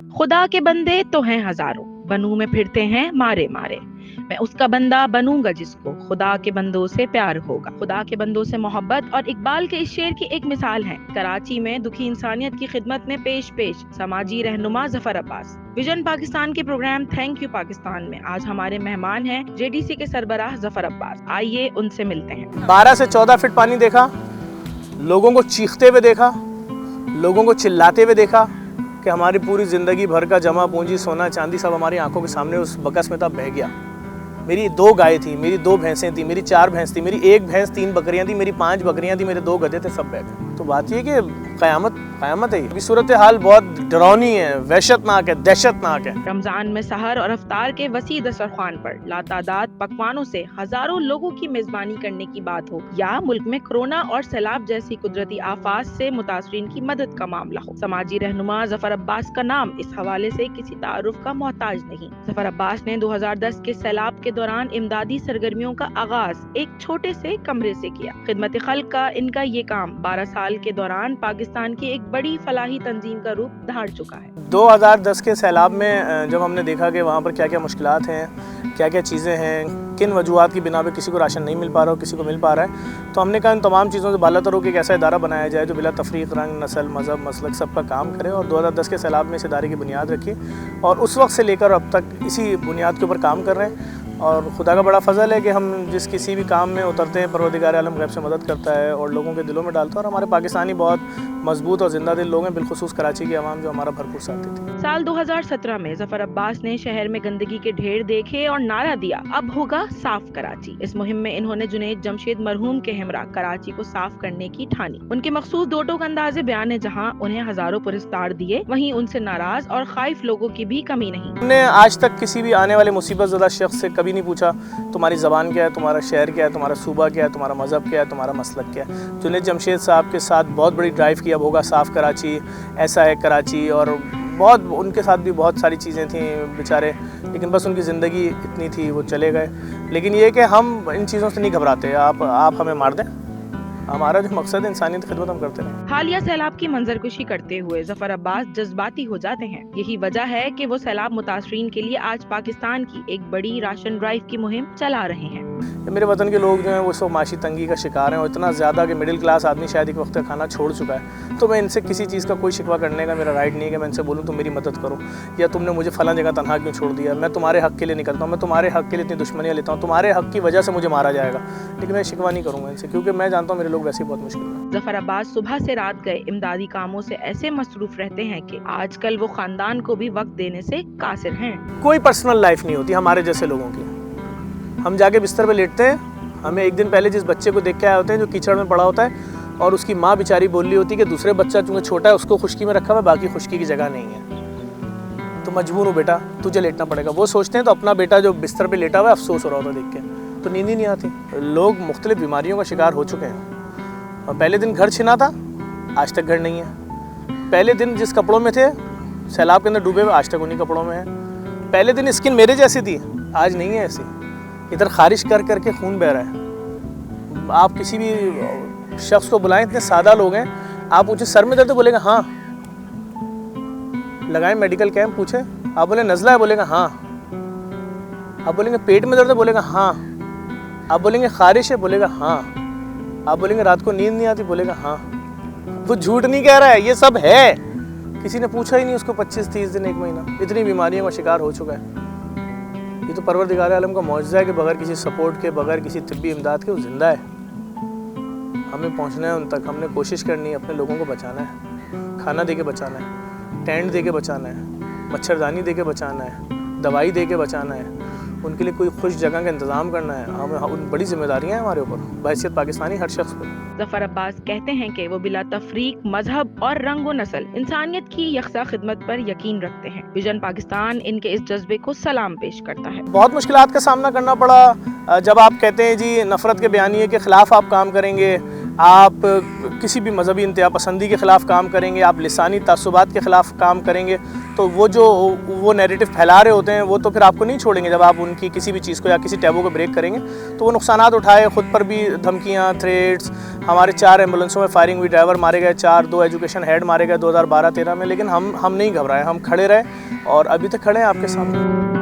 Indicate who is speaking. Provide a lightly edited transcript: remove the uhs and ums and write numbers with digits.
Speaker 1: खुदा के बंदे तो हैं हजारों, बनू में फिरते हैं मारे मारे। मैं उसका बंदा बनूंगा जिसको खुदा के बंदों से प्यार होगा। खुदा के बंदों से मोहब्बत और इकबाल के इस शेर की एक मिसाल है। कराची में दुखी इंसानियत की खिदमत में पेश समाजी रहनुमा जफर अब्बास। विजन पाकिस्तान के प्रोग्राम थैंक यू पाकिस्तान में आज हमारे मेहमान हैं जेडीसी के सरबराह जफर अब्बास। आइए उनसे मिलते हैं।
Speaker 2: 12 से 14 फीट पानी देखा, लोगों को चीखते हुए देखा, लोगों को चिल्लाते हुए देखा कि हमारी पूरी ज़िंदगी भर का जमा पूंजी सोना चांदी सब हमारी आंखों के सामने उस बकस में तब बह गया। मेरी 2 गाय थी, मेरी 2 भैंसें थी, मेरी 4 भैंस थी, मेरी 1 भैंस, 3 बकरियां थी, मेरी 5 बकरियां थी, मेरे 2 गधे थे, सब बह गए। तो बात ये कि क़यामत है। ये सूरत हाल बहुत डरावनी है, वहशतनाक है, दहशतनाक है।
Speaker 1: रमजान में सहर और अफ्तार के वसी दस्तरख्वान पर लातादाद पकवानों से हजारों लोगों की मेजबानी करने की बात हो, या मुल्क में कोरोना और सैलाब जैसी कुदरती आफात से मुतासरीन की मदद का मामला हो, समाजी रहनुमा जफर अब्बास का नाम इस हवाले से किसी तारुफ का मोहताज नहीं। जफर अब्बास ने 2010 के सैलाब के दौरान इमदादी सरगर्मियों का आगाज एक छोटे से कमरे से किया। खिदमत खल्क का इनका ये काम 12 साल के दौरान पाकिस्तान की एक बड़ी फलाही तंजीम का रूप धार चुका है।
Speaker 2: 2010 के सैलाब में जब हमने देखा कि वहाँ पर क्या क्या मुश्किलात हैं, क्या क्या चीज़ें हैं, किन वजूहात की बिना पे किसी को राशन नहीं मिल पा रहा हो, किसी को मिल पा रहा है, तो हमने कहा इन तमाम चीज़ों से बालातर हो कि एक ऐसा इदारा बनाया जाए जो बिला तफरीक रंग, नस्ल, मज़हब, मसलक सबका काम करे। और 2010 के सैलाब में इस इदारे की बुनियाद रखी और उस वक्त से लेकर अब तक इसी बुनियाद के ऊपर काम कर रहे हैं। और खुदा का बड़ा फजल है कि हम जिस किसी भी काम में उतरते हैं परवरदिगार आलम गैब से मदद करता है और लोगों के दिलों में डालता है। और हमारे पाकिस्तानी बहुत मजबूत और जिंदा दिल लोग हैं, बिलखुसूस कराची की आवाम जो हमारा भरपूर साथ देती है।
Speaker 1: साल 2017 में जफर अब्बास ने शहर में गंदगी के ढेर देखे और नारा दिया, अब होगा साफ कराची। इस मुहिम में इन्होंने जुनैद जमशेद मरहूम के हमरा कराची को साफ करने की ठानी। उनके मखसूस दो टोक अंदाजे बयान है, जहाँ उन्हें हजारों पुरस्कार दिए, वहीं उनसे नाराज और खाइफ लोगों की भी कमी नहीं।
Speaker 2: हमने आज तक किसी भी आने वाले मुसीबत ज़दा शख्स से कभी नहीं पूछा तुम्हारी ज़बान क्या है, तुम्हारा शहर क्या है, तुम्हारा सूबा क्या है, तुम्हारा मज़हब क्या है, तुम्हारा मसलक क्या है। जुनैद जमशेद साहब के साथ बहुत बड़ी ड्राइव की, अब होगा साफ़ कराची, ऐसा है कराची, और बहुत उनके साथ भी बहुत सारी चीज़ें थी बेचारे, लेकिन बस उनकी ज़िंदगी इतनी थी, वो चले गए। लेकिन ये कि हम इन चीज़ों से नहीं घबराते, आप हमें मार दें, हमारा जो मकसद है इंसानियत की खिदमत हम करते हैं।
Speaker 1: हालिया सैलाब की मंजरकुशी करते हुए जफर अब्बास जज्बाती हो जाते हैं। यही वजह है कि वो सैलाब मुतासरीन के लिए आज पाकिस्तान की एक बड़ी राशन ड्राइव की मुहिम चला रहे हैं।
Speaker 2: मेरे वतन के लोग जो हैं वो सब माशी तंगी का शिकार हैं और इतना ज़्यादा कि मिडिल क्लास आदमी शायद एक वक्त का खाना छोड़ चुका है। तो मैं इनसे किसी चीज़ का कोई शिकवा करने का मेरा राइट नहीं है कि मैं इनसे बोलूँ तुम मेरी मदद करो या तुमने मुझे फ़लाँ जगह तनहा क्यों छोड़ दिया। मैं तुम्हारे हक़ के लिए निकलता हूँ, मैं तुम्हारे हक़ के लिए इतनी दुश्मनियाँ लेता हूँ, तुम्हारे हक़ की वजह से मुझे मारा जाएगा, लेकिन मैं शिकवा नहीं करूँगा इनसे, क्योंकि मैं जानता हूँ मेरे लोग वैसे ही बहुत मुश्किल हैं।
Speaker 1: जफर अब्बास सुबह से रात गए इमदादी कामों से ऐसे मसरूफ रहते हैं कि आजकल वो खानदान को भी वक्त देने से कासिर हैं।
Speaker 2: कोई पर्सनल लाइफ नहीं होती हमारे जैसे लोगों की। हम जाके बिस्तर पे लेटते हैं, हमें एक दिन पहले जिस बच्चे को देख के आए होते हैं जो कीचड़ में पड़ा होता है और उसकी माँ बेचारी बोल रही होती है कि दूसरे बच्चा चूँकि छोटा है उसको खुश्की में रखा हुआ, बाकी खुश्की की जगह नहीं है, तो मजबूर हो बेटा तुझे लेटना पड़ेगा। वो सोचते हैं तो अपना बेटा जो बिस्तर पे लेटा हुआ है अफसोस हो रहा होता देख के, तो नींद ही नहीं आती। लोग मुख्तलिफ बीमारियों का शिकार हो चुके हैं और पहले दिन घर छिना था, आज तक घर नहीं है। पहले दिन जिस कपड़ों में थे सैलाब के अंदर डूबे हुए, आज तक उन्हीं कपड़ों में है। पहले दिन स्किन मेरे जैसी थी, आज नहीं है ऐसी। इधर खारिश कर करके खून बह रहा है। आप किसी भी शख्स को बुलाएं, इतने सादा लोग हैं, आप पूछे सर में दर्द है, बोलेगा हाँ। लगाएं मेडिकल कैंप, पूछे आप बोले नज़ला है, बोलेगा हाँ। आप बोलेंगे पेट में दर्द है, बोलेगा हाँ। आप बोलेंगे खारिश है, बोलेगा हाँ। आप बोलेंगे रात को नींद नहीं आती, बोलेगा हाँ। वो झूठ नहीं कह रहा है, ये सब है। किसी ने पूछा ही नहीं उसको 25-30 दिन 1 महीना, इतनी बीमारियों का शिकार हो चुका है। ये तो परवरदिगार आलम का मौजज़ा है कि बगैर किसी सपोर्ट के, बगैर किसी तिब्बी इमदाद के वो ज़िंदा है। हमें पहुंचना है उन तक, हमने कोशिश करनी है, अपने लोगों को बचाना है, खाना दे के बचाना है, टेंट दे के बचाना है, मच्छरदानी दे के बचाना है, दवाई दे के बचाना है। उनके लिए कोई खुश जगह का इंतज़ाम करना है, हमें बड़ी जिम्मेदारियाँ हैं हमारे ऊपर बहैसियत पाकिस्तानी हर शख्स पर।
Speaker 1: जफर अब्बास कहते हैं कि वो बिला तफरीक मजहब और रंग व नस्ल इंसानियत की यकसा खिदमत पर यकीन रखते हैं। विजन पाकिस्तान इनके इस जज्बे को सलाम पेश करता है।
Speaker 2: बहुत मुश्किलात का सामना करना पड़ा जब आप कहते हैं जी नफ़रत के बयानिए के ख़िलाफ़ आप काम करेंगे, आप किसी भी मजहबी इंतहा पसंदी के ख़िलाफ़ काम करेंगे, आप लिसानी तासुबात के ख़िलाफ़ काम करेंगे, तो वो नैरेटिव फैला रहे होते हैं वो तो फिर आपको नहीं छोड़ेंगे। जब आप उनकी किसी भी चीज़ को या किसी टैबू को ब्रेक करेंगे तो वो नुकसानात उठाए, ख़ुद पर भी धमकियाँ, थ्रेट्स। हमारे 4 एम्बुलेंसों में फायरिंग हुई, ड्राइवर मारे गए 4, 2 एजुकेशन हेड मारे गए 2012-13 में, लेकिन हम नहीं घबराए, हम खड़े रहे और अभी तक खड़े हैं आपके सामने।